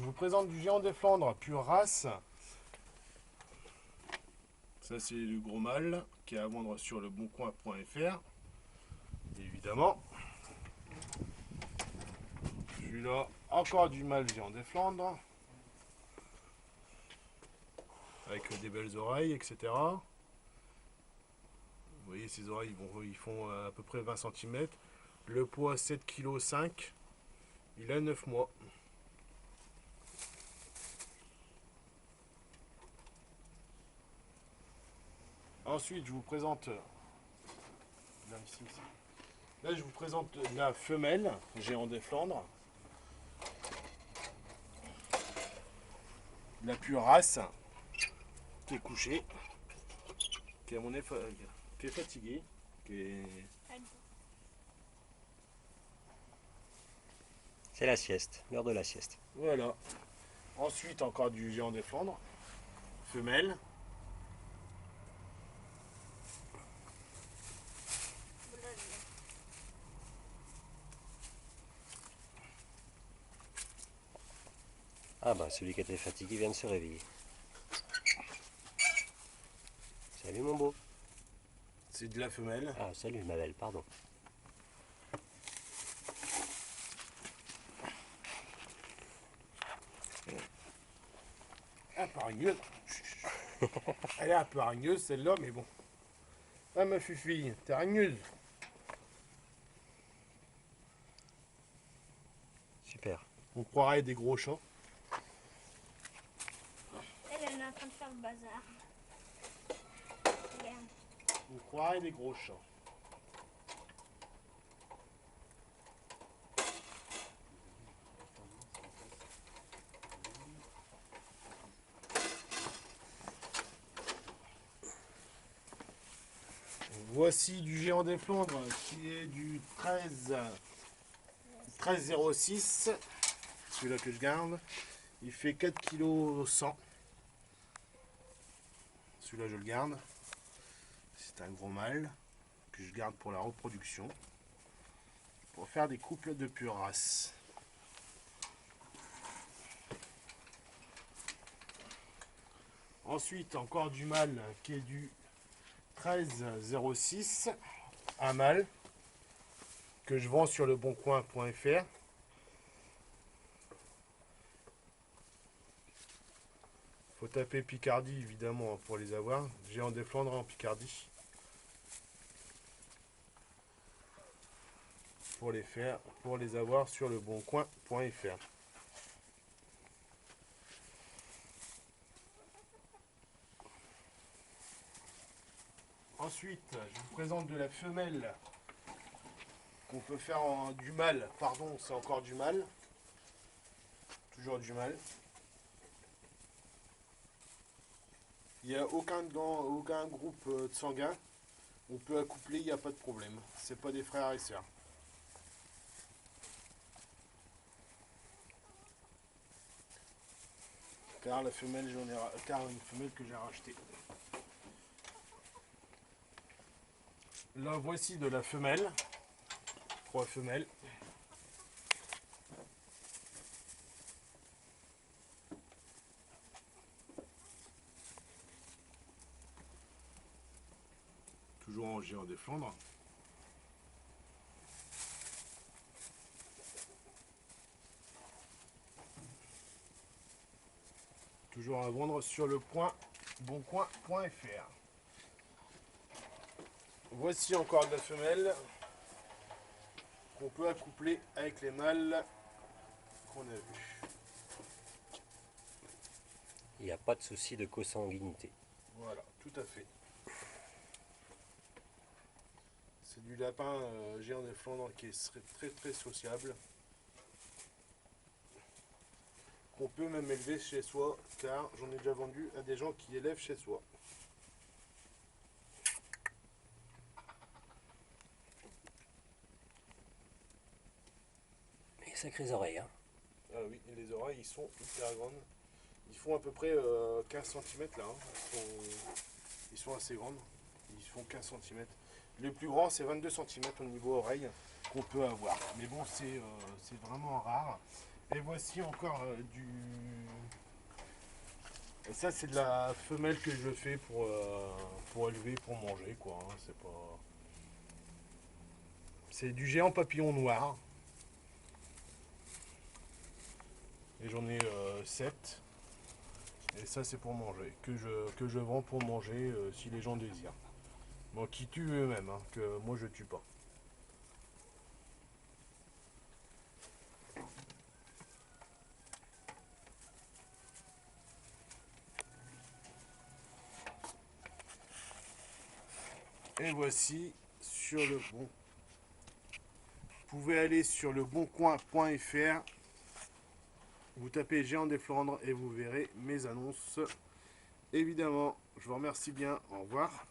vous présente du géant des Flandres, pure race. Ça, c'est le gros mâle qui est à vendre sur le boncoin.fr. Évidemment. Celui-là, encore du mâle géant des Flandres. Avec des belles oreilles, etc. Vous voyez, ces oreilles, ils font à peu près 20 cm. Le poids 7,5 kg. Il a 9 mois. Ensuite, je vous présente là, je vous présente la femelle géant des Flandres, la pure race, qui est couchée, qui est à mon avis, qui est fatiguée, qui est... C'est la sieste, l'heure de la sieste. Voilà. Ensuite, encore du géant des Flandres, femelle. Ah bah celui qui était fatigué vient de se réveiller. Salut mon beau. C'est de la femelle. Ah salut ma belle, pardon. Un peu hargneuse. Elle est un peu hargneuse celle-là, mais bon. Ah ma fufille, t'es hargneuse. Super. On croirait des gros chats. Elle est en train de faire le bazar. Regarde. On croirait des gros chats. Voici du géant des Flandres qui est du 13,06. Celui-là que je garde. Il fait 4,1 kg. Celui-là je le garde. C'est un gros mâle que je garde pour la reproduction. Pour faire des couples de pure race. Ensuite encore du mâle qui est du 13,06, un mâle que je vends sur le boncoin.fr. Faut taper Picardie évidemment pour les avoir. Géant des Flandres en Picardie. Pour les avoir sur le boncoin.fr. Ensuite, je vous présente de la femelle qu'on peut faire du mâle. Pardon, c'est encore du mâle. Toujours du mâle. Il n'y a aucun groupe de sanguin. On peut accoupler, il n'y a pas de problème. C'est pas des frères et sœurs. Car la femelle, une femelle que j'ai rachetée. Là, voici de la femelle. 3 femelles. Toujours en géant des Flandres. Toujours à vendre sur le boncoin.fr. Voici encore de la femelle qu'on peut accoupler avec les mâles qu'on a vus. Il n'y a pas de souci de consanguinité. Voilà, tout à fait. C'est du lapin géant des Flandres qui serait très très sociable. Qu'on peut même élever chez soi, car j'en ai déjà vendu à des gens qui élèvent chez soi. Et sacrées oreilles, hein. Ah oui, et les oreilles, ils sont hyper grandes. Ils font à peu près 15 cm là. Hein. Ils sont assez grands. Ils font 15 cm. Le plus grand, c'est 22 cm au niveau oreille qu'on peut avoir. Mais bon, c'est vraiment rare. Et voici encore du... Et ça c'est de la femelle que je fais pour élever, pour manger quoi. Hein. C'est pas... C'est du géant papillon noir. Et j'en ai 7. Et ça c'est pour manger. Que je vends pour manger si les gens désirent. Bon, qui tuent eux-mêmes, hein, que moi je tue pas. Et voici sur le bon. Vous pouvez aller sur leboncoin.fr. Vous tapez Géant des Flandres et vous verrez mes annonces. Évidemment, je vous remercie bien. Au revoir.